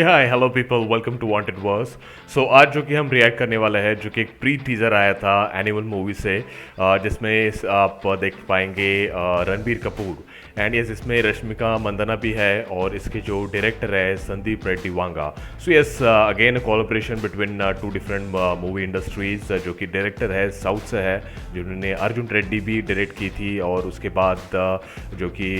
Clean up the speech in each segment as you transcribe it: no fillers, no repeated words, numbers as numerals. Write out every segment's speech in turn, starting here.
Hi hello people welcome to wanted verse. So आज जो कि हम रिएक्ट करने वाले हैं जो कि एक प्री टीज़र आया था एनिमल मूवी से, जिसमें आप देख पाएंगे रणबीर कपूर एंड यस इसमें रश्मिका मंदाना भी है और इसके जो डायरेक्टर है Sandeep Reddy Vanga. So yes again collaboration between two different movie industries. जो कि डायरेक्टर है साउथ से है जिन्होंने अर्जुन रेड्डी भी डायरेक्ट की थी और उसके बाद जो कि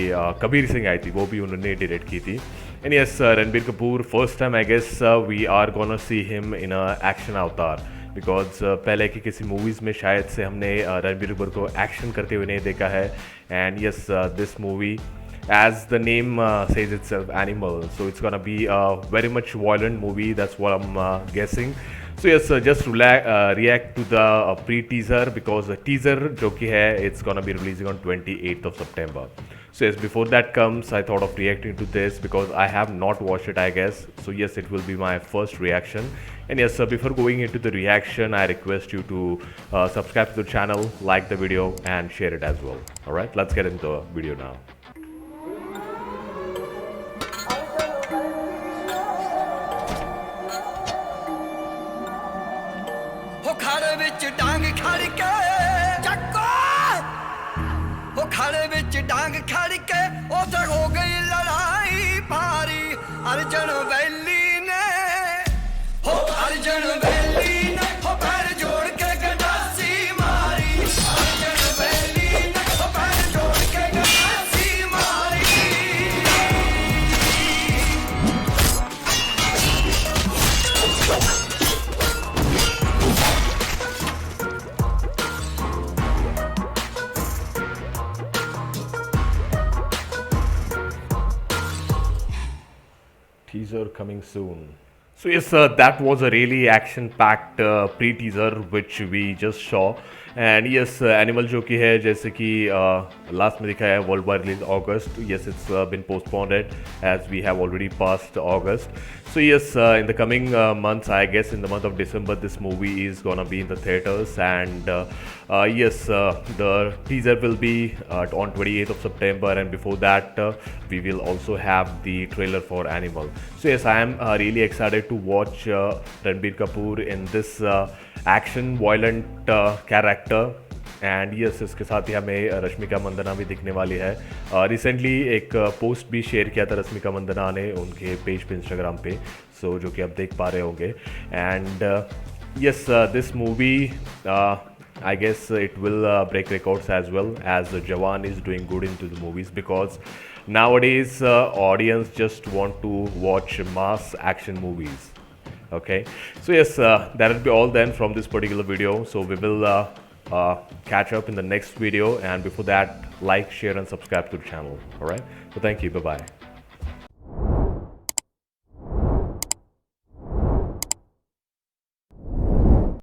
कबीर सिंह आई थी वो भी उन्होंने डायरेक्ट की थी। And yes, Ranbir Kapoor, first time I guess we are gonna see him in a action avatar because पहले की किसी मूवीज़ में शायद से हमने रणबीर कपूर को एक्शन करते हुए नहीं देखा है। And yes this movie as the name says itself animal, so it's gonna be a very much violent movie, that's what I'm guessing. So yes, just react to the pre-teaser because the teaser जो कि है it's gonna be releasing on 28th of September. So yes, before that comes, I thought of reacting to this because I have not watched it, I guess. So yes, it will be my first reaction. And yes, before going into the reaction, I request you to subscribe to the channel, like the video, and share it as well. All right, let's get into the video now. ਖੜੇ ਵਿੱਚ ਡਾਂਗ ਖੜ ਕੇ ਚੱਕੋ ਉਹ ਖੜੇ ਵਿੱਚ ਡਾਂਗ ਖੜ ਕੇ ਉਥੇ ਹੋ ਗਈ ਲੜਾਈ ਭਾਰੀ ਅਰਜਨ ਵੈਲੀ ਨੇ ਹੋ ਅਰਜਨ ਵੈਲੀ ਨੇ ਹੋ ਪੈਰ ਜੋੜ ਕੇ ਗੰਡਾਸੀ ਮਾਰੀ ਅਰਜਨ ਵੈਲੀ ਨੇ ਹੋ ਪੈਰ ਜੋੜ ਕੇ ਗੰਡਾਸੀ ਮਾਰੀ Teaser coming soon. So yes, that was a really action-packed pre-teaser which we just saw. And yes, animal जो कि है जैसे कि लास्ट में दिखा है world wide release August. Yes, it's been postponed as we have already passed August. So yes, in the coming months, I guess in the month of December, this movie is gonna be in the theaters. And yes, the teaser will be on 28th of September, and before that, we will also have the trailer for Animal. So yes, I am really excited to watch Ranbir Kapoor in this action violent character. And yes इसके साथ ही हमें रश्मिका मंदाना भी दिखने वाली है. Recently एक post भी share किया था रश्मिका मंदाना ने उनके पेज पे इंस्टाग्राम पे, सो जो कि आप देख पा रहे होंगे. And yes this movie I guess it will break records as well as Jawan is doing good into the movies because nowadays audience just want to watch mass action movies. Okay, so yes, that will be all then from this particular video. So we will catch up in the next video, and before that, like, share and subscribe to the channel. All right, so thank you, bye bye.